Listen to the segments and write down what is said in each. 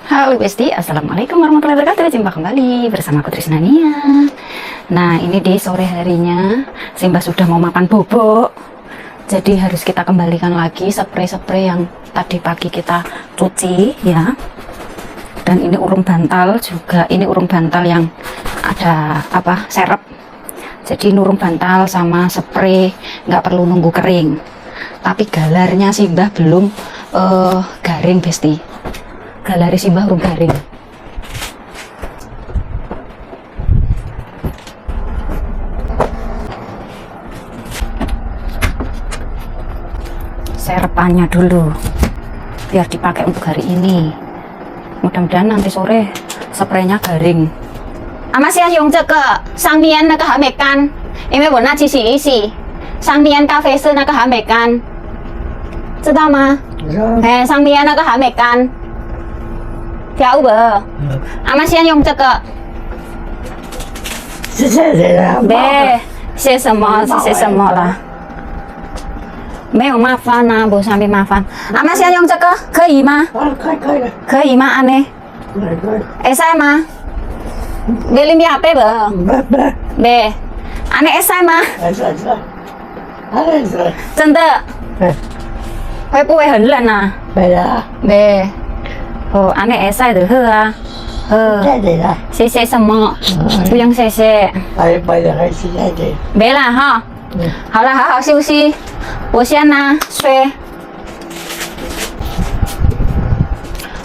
Halo Besti, Assalamualaikum warahmatullahi wabarakatuh. Jumpa kembali bersama aku Trisnania. Nah, ini di sore harinya Simba sudah mau makan bobok. Jadi harus kita kembalikan lagi spray-spray yang tadi pagi kita cuci ya. Dan ini urung bantal juga, ini urung bantal yang ada serep. Jadi ini urung bantal sama spray nggak perlu nunggu kering. Tapi galarnya Simba belum garing Besti. Galari Simba urung garing. Serepannya dulu biar dipakai untuk hari ini. Mudah-mudahan nanti sore spraynya garing. 阿妈现在用这个上面那个还没干，因为我那去洗一洗，上面咖啡色那个还没干，知道吗？哎，上面那个还没干。调不？阿妈先用这个。谢谢谁啊？对，谢什么？谢什么了？没有麻烦啊，不上面麻烦。阿妈先用这个可以吗？可以了，可以吗？安妮，可以。会使吗？别里面背不？不，别，安妮会使吗？是，真的？对，会不会很冷啊？没了，对，哦，安尼会使就好啊。再见了，谢谢什么？不用谢谢，没了，还是再见。没了哈。好了，好好休息。我先睡。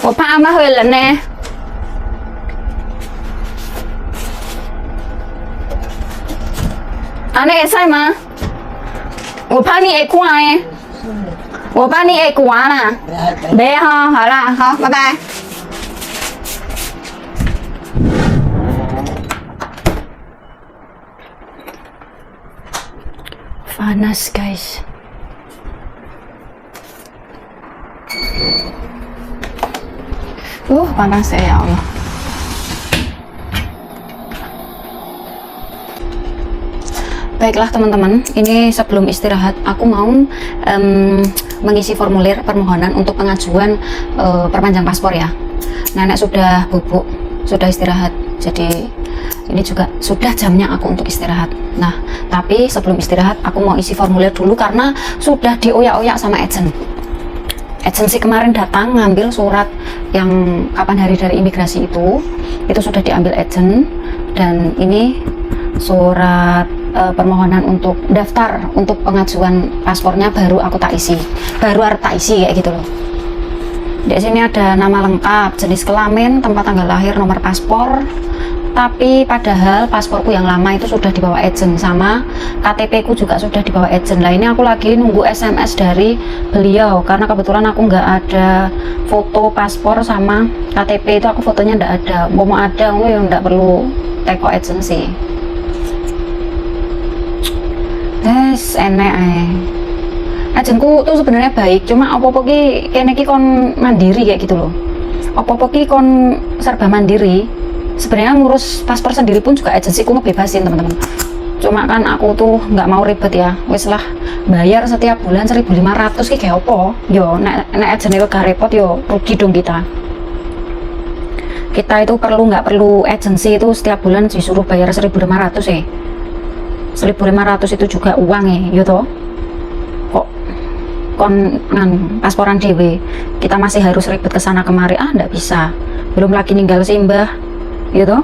我怕阿妈会冷呢。安尼会使吗？我怕你会寒诶。我怕你会寒啦。没哈，好啦，好，拜拜。Panas guys. Panas ya Allah. Baiklah teman-teman, ini sebelum istirahat aku mau mengisi formulir permohonan untuk pengajuan perpanjang paspor ya. Nenek sudah bubuk, sudah istirahat, jadi ini juga sudah jamnya aku untuk istirahat. Nah, tapi sebelum istirahat aku mau isi formulir dulu karena sudah dioyak-oyak sama agent. Agensi kemarin datang ngambil surat yang kapan hari dari imigrasi itu sudah diambil agent, dan ini surat permohonan untuk daftar untuk pengajuan paspornya baru aku tak isi, kayak gitu loh. Di sini ada nama lengkap, jenis kelamin, tempat tanggal lahir, nomor paspor. Tapi padahal pasporku yang lama itu sudah dibawa agent, sama KTP ku juga sudah dibawa agent. Lah ini aku lagi nunggu SMS dari beliau karena kebetulan aku nggak ada foto paspor sama KTP itu, aku fotonya nggak ada. Mau ada aku yang nggak perlu teko agency. Enak agentku tuh sebenarnya baik, cuma apa-apa ki kene ki kon mandiri kayak gitu loh. Apa-apa ki kon serba mandiri. Sebenarnya ngurus paspor sendiri pun juga agensiku ngebebasin teman-teman. Cuma kan aku tuh nggak mau ribet ya. Wes lah, bayar setiap bulan 1.500 ki kayak apa? Yo nek agensi itu gak repot yo rugi dong kita. Kita itu nggak perlu agensi itu setiap bulan disuruh bayar 1.500 ya. 1.500 itu juga uang ya, yo toh. Kok kon pasporan dewe kita masih harus ribet kesana kemari, nggak bisa. Belum lagi ninggal Simba gitu,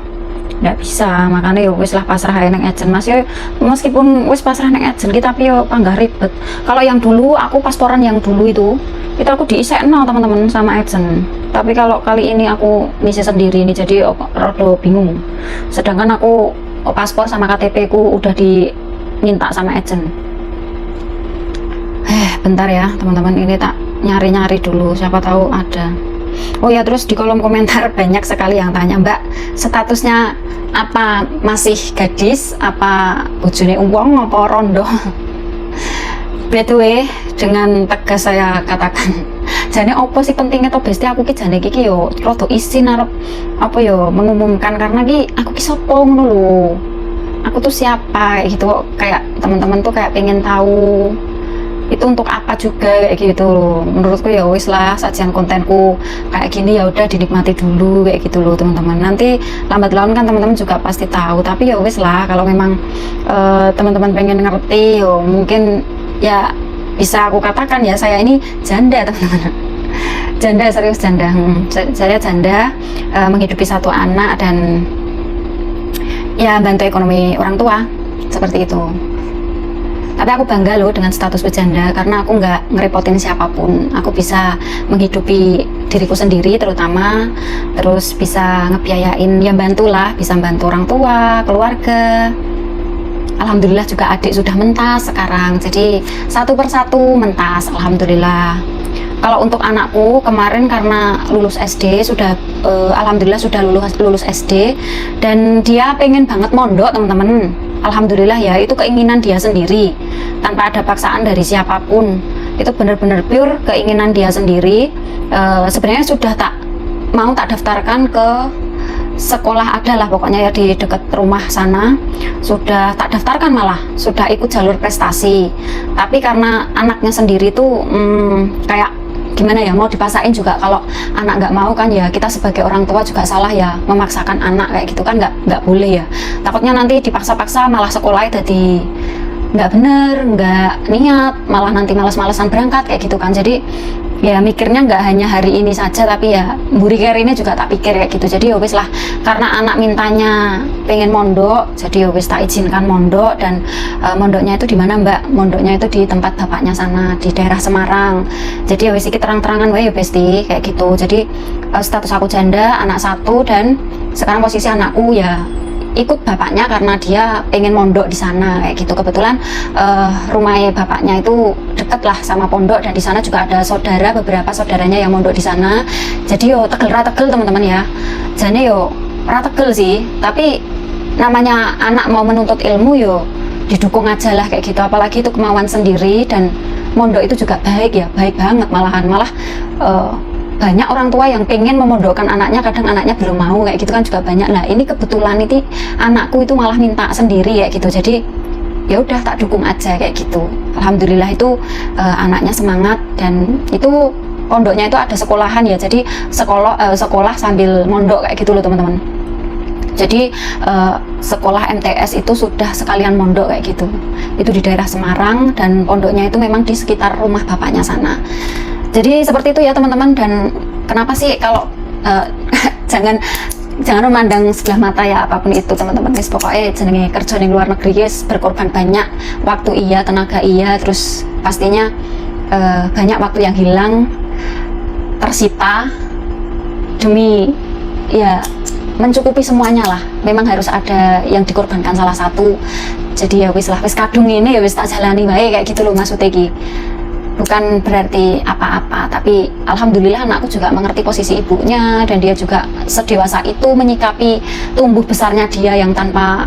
nggak bisa. Makanya yo wis lah pasrah neng agent mas yo, meskipun wis pasrah neng agent kita tapi yo panggah ribet. Kalau yang dulu aku pasporan yang dulu itu aku diisekno teman-teman sama agent, tapi kalau kali ini aku ngisi sendiri ini jadi rada bingung. Sedangkan aku paspor sama KTP ku udah diminta sama agent. Bentar ya teman-teman, ini tak nyari-nyari dulu siapa tahu ada. Oh ya, terus di kolom komentar banyak sekali yang tanya, Mbak statusnya apa, masih gadis apa bojone uang apa rondo? By the way, dengan tegas saya katakan, jane opo sih pentingnya to Besti, aku ki jane iki yo rada isin arep apa yo mengumumkan karena ki aku ki sopo ngono lho. Aku tuh siapa gitu, kayak teman-teman tuh kayak pengen tahu itu untuk apa juga kayak gitu loh. Menurutku ya wis lah, sajian kontenku kayak gini ya udah dinikmati dulu kayak gitu loh teman-teman. Nanti lambat laun kan teman-teman juga pasti tahu, tapi ya wis lah, kalau memang teman-teman pengen ngerti yo mungkin ya bisa aku katakan ya, saya ini janda teman-teman. Janda, serius janda. Saya janda, menghidupi satu anak dan ya bantu ekonomi orang tua seperti itu. Tapi aku bangga loh dengan status berjanda, karena aku nggak ngerepotin siapapun. Aku bisa menghidupi diriku sendiri terutama, terus bisa ngebiayain, ya bantulah, bisa bantu orang tua, keluarga. Alhamdulillah juga adik sudah mentas sekarang, jadi satu persatu mentas, alhamdulillah. Kalau untuk anakku kemarin karena lulus SD sudah, alhamdulillah sudah lulus SD, dan dia pengen banget mondok teman-teman. Alhamdulillah ya, itu keinginan dia sendiri tanpa ada paksaan dari siapapun. Itu benar-benar pure keinginan dia sendiri. Sebenarnya sudah tak daftarkan ke sekolah, adalah pokoknya ya di dekat rumah sana, sudah tak daftarkan, malah sudah ikut jalur prestasi. Tapi karena anaknya sendiri tuh kayak gimana ya, mau dipaksain juga, kalau anak nggak mau kan ya kita sebagai orang tua juga salah ya, memaksakan anak kayak gitu kan nggak boleh ya. Takutnya nanti dipaksa-paksa malah sekolahnya jadi nggak bener, nggak niat, malah nanti malas-malasan berangkat kayak gitu kan. Jadi ya mikirnya nggak hanya hari ini saja, tapi ya buri ini juga tak pikir kayak gitu. Jadi ya wis lah, karena anak mintanya pengen mondok, jadi ya wis tak izinkan mondok. Dan mondoknya itu di mana Mbak? Mondoknya itu di tempat bapaknya sana, di daerah Semarang. Jadi ya wis iki terang-terangan wae ya Besti kayak gitu. Jadi status aku janda, anak satu, dan sekarang posisi anakku ya ikut bapaknya karena dia pengen mondok di sana kayak gitu. Kebetulan rumahnya bapaknya itu deket lah sama pondok, dan di sana juga ada saudara, beberapa saudaranya yang mondok di sana. Jadi yo tegel teman-teman ya, jadi yo tegel sih, tapi namanya anak mau menuntut ilmu yo didukung aja lah kayak gitu. Apalagi itu kemauan sendiri, dan mondok itu juga baik ya, baik banget malah banyak orang tua yang pengen memondokkan anaknya, kadang anaknya belum mau kayak gitu kan juga banyak. Nah ini kebetulan ini anakku itu malah minta sendiri kayak gitu, jadi ya udah tak dukung aja kayak gitu. Alhamdulillah itu anaknya semangat, dan itu pondoknya itu ada sekolahan ya, jadi sekolah sambil mondok kayak gitu loh teman-teman. Jadi sekolah MTS itu sudah sekalian mondok kayak gitu. Itu di daerah Semarang, dan pondoknya itu memang di sekitar rumah bapaknya sana. Jadi seperti itu ya teman-teman. Dan kenapa sih kalau jangan memandang sebelah mata ya apapun itu teman-teman. Guys, pokoknya jenenge kerja di luar negeri guys, berkorban banyak waktu iya, tenaga iya, terus pastinya banyak waktu yang hilang, tersita demi ya mencukupi semuanya lah. Memang harus ada yang dikorbankan salah satu. Jadi ya wis lah, wis kadung ini ya wis tak jalani baik kayak gitu loh maksudnya Ki. Bukan berarti apa-apa, tapi alhamdulillah anakku juga mengerti posisi ibunya, dan dia juga sedewasa itu menyikapi tumbuh besarnya dia yang tanpa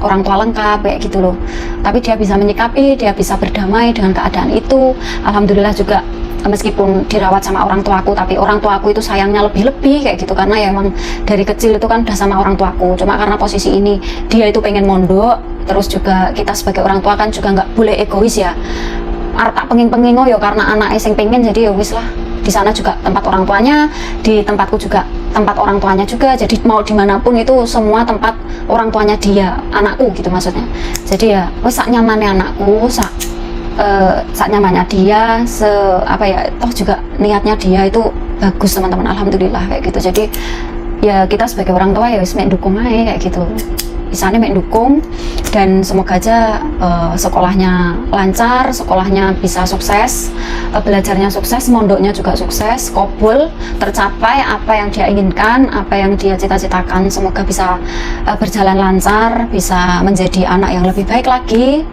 orang tua lengkap kayak gitu loh. Tapi dia bisa menyikapi, dia bisa berdamai dengan keadaan itu. Alhamdulillah juga, meskipun dirawat sama orang tuaku, tapi orang tuaku itu sayangnya lebih-lebih kayak gitu, karena ya emang dari kecil itu kan udah sama orang tuaku. Cuma karena posisi ini dia itu pengen mondok, terus juga kita sebagai orang tua kan juga nggak boleh egois ya. Arta pengen yo karena anak sing pengen, jadi ya wis lah, di sana juga tempat orang tuanya, di tempatku juga tempat orang tuanya juga. Jadi mau dimanapun itu semua tempat orang tuanya dia, anakku gitu maksudnya. Jadi ya wis sak nyamannya anakku, sak nyamannya dia, apa ya, toh juga niatnya dia itu bagus teman-teman, alhamdulillah kayak gitu. Jadi ya kita sebagai orang tua ya wis mek dukung aja kayak gitu, misalnya mek dukung. Dan semoga aja sekolahnya lancar, sekolahnya bisa sukses, belajarnya sukses, mondoknya juga sukses, kabul, tercapai apa yang dia inginkan, apa yang dia cita-citakan. Semoga bisa berjalan lancar, bisa menjadi anak yang lebih baik lagi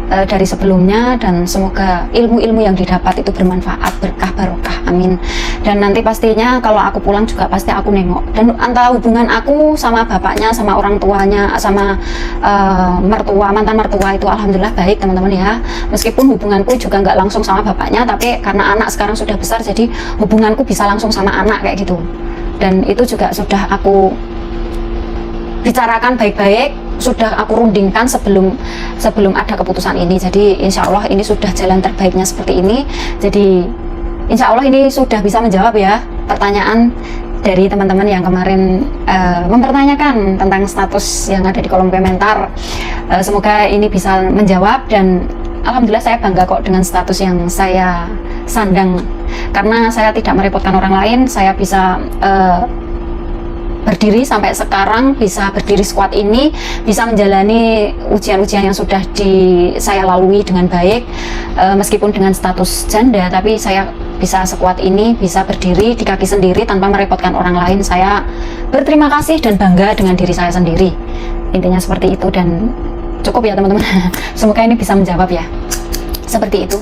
dari sebelumnya, dan semoga ilmu-ilmu yang didapat itu bermanfaat, berkah, barokah, amin. Dan nanti pastinya kalau aku pulang juga pasti aku nengok, dan antara hubungan aku sama bapaknya, sama orang tuanya, sama mantan mertua itu alhamdulillah baik teman-teman ya. Meskipun hubunganku juga nggak langsung sama bapaknya, tapi karena anak sekarang sudah besar, jadi hubunganku bisa langsung sama anak kayak gitu. Dan itu juga sudah aku bicarakan baik-baik sudah aku rundingkan sebelum ada keputusan ini. Jadi insya Allah ini sudah jalan terbaiknya seperti ini. Jadi insya Allah ini sudah bisa menjawab ya pertanyaan dari teman-teman yang kemarin mempertanyakan tentang status yang ada di kolom komentar. Semoga ini bisa menjawab, dan alhamdulillah saya bangga kok dengan status yang saya sandang, karena saya tidak merepotkan orang lain. Saya bisa berdiri sampai sekarang, bisa berdiri sekuat ini, bisa menjalani ujian-ujian yang sudah saya lalui dengan baik. Meskipun dengan status janda, tapi saya bisa sekuat ini, bisa berdiri di kaki sendiri tanpa merepotkan orang lain. Saya berterima kasih dan bangga dengan diri saya sendiri. Intinya seperti itu, dan cukup ya teman-teman. Semoga ini bisa menjawab ya. Seperti itu.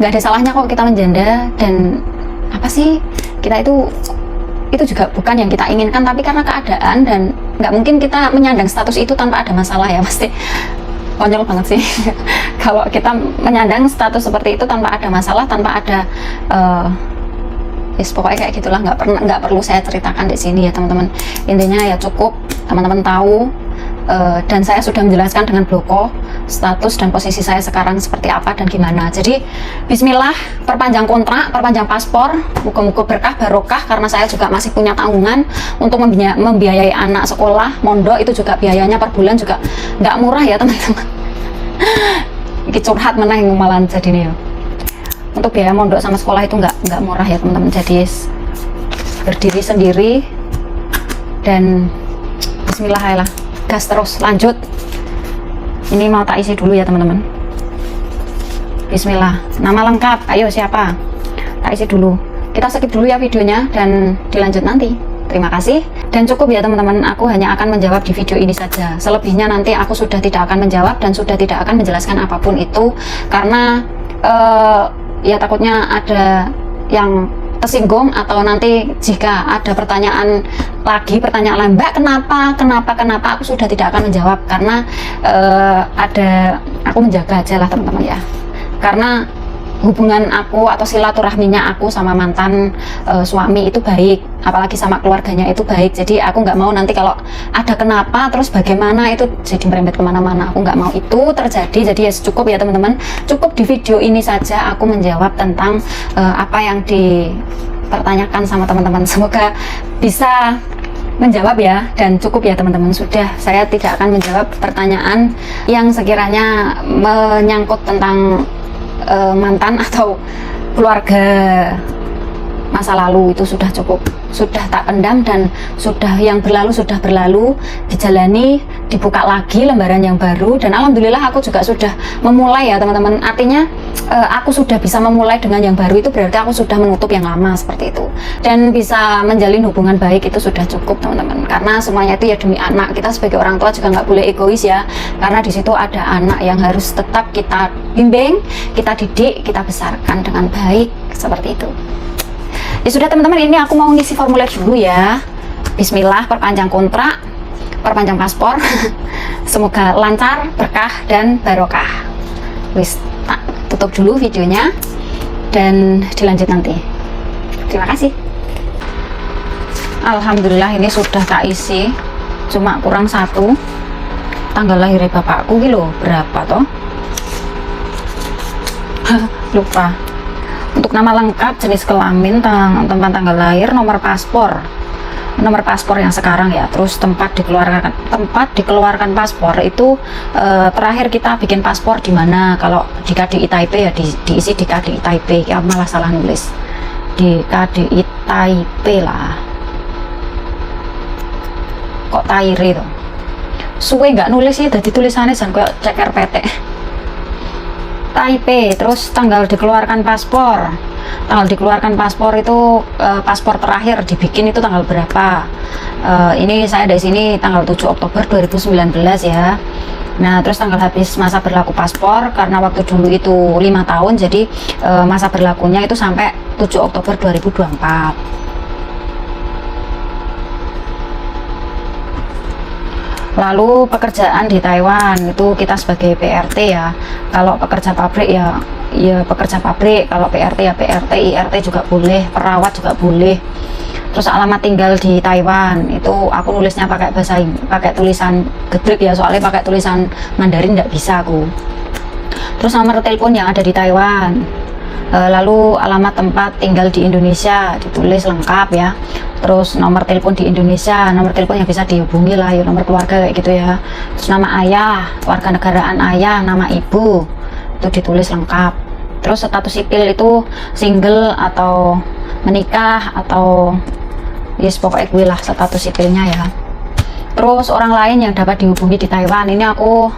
Nggak ada salahnya kok kita menjanda, dan apa sih, kita itu juga bukan yang kita inginkan, tapi karena keadaan, dan nggak mungkin kita menyandang status itu tanpa ada masalah ya. Pasti konyol banget sih kalau kita menyandang status seperti itu tanpa ada masalah, tanpa ada pokoknya kayak gitulah. Nggak perlu saya ceritakan di sini ya teman-teman. Intinya ya cukup teman-teman tahu, dan saya sudah menjelaskan dengan bloko status dan posisi saya sekarang seperti apa dan gimana. Jadi bismillah, perpanjang kontrak, perpanjang paspor, muka-muka berkah barokah, karena saya juga masih punya tanggungan untuk membiayai anak sekolah mondok. Itu juga biayanya per bulan juga nggak murah ya teman-teman. Ini curhat meneh malah jadi nih. Untuk biaya mondok sama sekolah itu nggak murah ya teman-teman. Jadi berdiri sendiri, dan bismillah ya lah, gas terus, lanjut. Ini mau tak isi dulu ya teman-teman. Bismillah. Nama lengkap, ayo siapa? Tak isi dulu. Kita skip dulu ya videonya dan dilanjut nanti. Terima kasih, dan cukup ya teman-teman. Aku hanya akan menjawab di video ini saja. Selebihnya nanti aku sudah tidak akan menjawab dan sudah tidak akan menjelaskan apapun itu, karena ya takutnya ada yang tersinggung, atau nanti jika ada pertanyaan Mbak kenapa, aku sudah tidak akan menjawab, karena aku menjaga aja lah teman-teman ya, karena hubungan aku atau silaturahminya aku sama mantan suami itu baik, apalagi sama keluarganya itu baik. Jadi aku nggak mau nanti kalau ada kenapa terus bagaimana itu jadi merembet kemana-mana. Aku nggak mau itu terjadi. Jadi ya cukup ya teman-teman, cukup di video ini saja aku menjawab tentang apa yang dipertanyakan sama teman-teman. Semoga bisa menjawab ya, dan cukup ya teman-teman. Sudah, saya tidak akan menjawab pertanyaan yang sekiranya menyangkut tentang mantan atau keluarga masa lalu. Itu sudah cukup, sudah tak pendam, dan sudah yang berlalu sudah berlalu, dijalani, dibuka lagi lembaran yang baru. Dan alhamdulillah aku juga sudah memulai ya teman-teman. Artinya aku sudah bisa memulai dengan yang baru, itu berarti aku sudah menutup yang lama, seperti itu. Dan bisa menjalin hubungan baik, itu sudah cukup teman-teman. Karena semuanya itu ya demi anak. Kita sebagai orang tua juga nggak boleh egois ya, karena di situ ada anak yang harus tetap kita bimbing, kita didik, kita besarkan dengan baik, seperti itu. Ya sudah teman-teman, ini aku mau ngisi formulir dulu ya. Bismillah, perpanjang kontrak, perpanjang paspor. Semoga lancar, berkah, dan barokah. Wis, tak tutup dulu videonya dan dilanjut nanti. Terima kasih. Alhamdulillah ini sudah tak isi, cuma kurang satu. Tanggal lahirnya bapakku gitu berapa toh? Lupa. Untuk nama lengkap, jenis kelamin, tempat tanggal lahir, nomor paspor yang sekarang ya, terus tempat dikeluarkan paspor itu terakhir kita bikin paspor di mana. Kalau di KDI Taipei ya diisi di KDI Taipei, ya malah salah nulis, di KDI Taipei lah, kok Tairi tuh suwe nggak nulis sih, jadi tulisannya jangan kayak ceker PT Taipei. Terus tanggal dikeluarkan paspor itu paspor terakhir dibikin itu tanggal berapa. Ini saya dari sini tanggal 7 Oktober 2019 ya. Nah terus tanggal habis masa berlaku paspor, karena waktu dulu itu 5 tahun, jadi masa berlakunya itu sampai 7 Oktober 2024. Lalu pekerjaan di Taiwan itu kita sebagai PRT ya. Kalau pekerja pabrik ya pekerja pabrik. Kalau PRT ya PRT, IRT juga boleh, perawat juga boleh. Terus alamat tinggal di Taiwan itu aku nulisnya pakai tulisan gebrek ya, soalnya pakai tulisan Mandarin nggak bisa aku. Terus nomor telepon yang ada di Taiwan, lalu alamat tempat tinggal di Indonesia ditulis lengkap ya. Terus nomor telepon di Indonesia, nomor telepon yang bisa dihubungi lah ya, nomor keluarga kayak gitu ya. Terus nama ayah, warganegaraan ayah, nama ibu itu ditulis lengkap. Terus status sipil itu single atau menikah atau yes, pokoknya gue lah status sipilnya ya. Terus orang lain yang dapat dihubungi di Taiwan, ini aku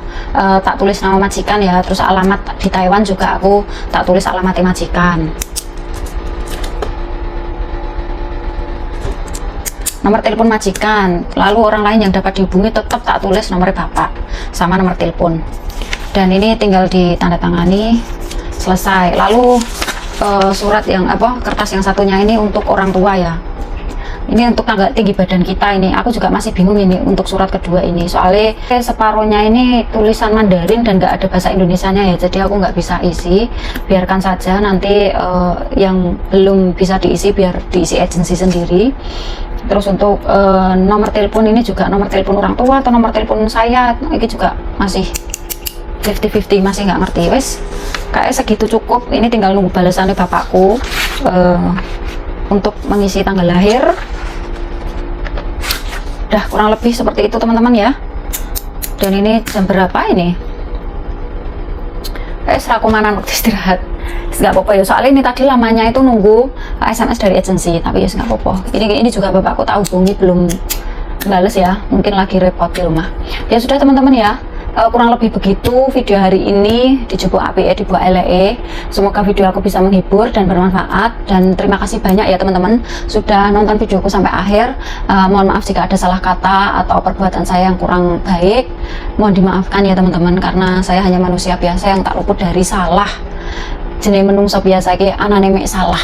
tak tulis nama majikan ya. Terus alamat di Taiwan juga aku tak tulis alamatnya majikan. Nomor telepon majikan, lalu orang lain yang dapat dihubungi tetap tak tulis nomor bapak sama nomor telepon. Dan ini tinggal ditandatangani, selesai. Lalu surat yang kertas yang satunya ini untuk orang tua ya. Ini untuk tangga tinggi badan kita ini. Aku juga masih bingung ini untuk surat kedua ini. Soalnya separuhnya ini tulisan Mandarin dan nggak ada bahasa Indonesianya ya. Jadi aku nggak bisa isi. Biarkan saja nanti yang belum bisa diisi biar diisi agensi sendiri. Terus untuk nomor telepon ini juga nomor telepon orang tua atau nomor telepon saya. Ini juga masih 50-50, masih nggak ngerti. Wes kayak segitu cukup. Ini tinggal nunggu balasannya bapakku untuk mengisi tanggal lahir. Udah kurang lebih seperti itu teman-teman ya. Dan ini jam berapa ini? Seraku mana waktu istirahat. Nggak apa-apa ya, soalnya ini tadi lamanya itu nunggu SMS dari agensi, tapi ya nggak apa-apa. Ini juga bapakku tak hubungi belum bales ya, mungkin lagi repot di rumah. Ya sudah teman-teman ya, kurang lebih begitu video hari ini di Jobo APE di Buah LE. Semoga video aku bisa menghibur dan bermanfaat, dan terima kasih banyak ya teman-teman sudah nonton videoku sampai akhir. Mohon maaf jika ada salah kata atau perbuatan saya yang kurang baik, mohon dimaafkan ya teman-teman, karena saya hanya manusia biasa yang tak luput dari salah. Jenis menungso biasa ki anane mek salah.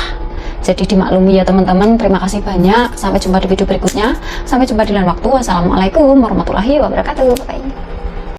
Jadi dimaklumi ya teman-teman. Terima kasih banyak. Sampai jumpa di video berikutnya. Sampai jumpa di lain waktu. Wassalamualaikum warahmatullahi wabarakatuh. Bye.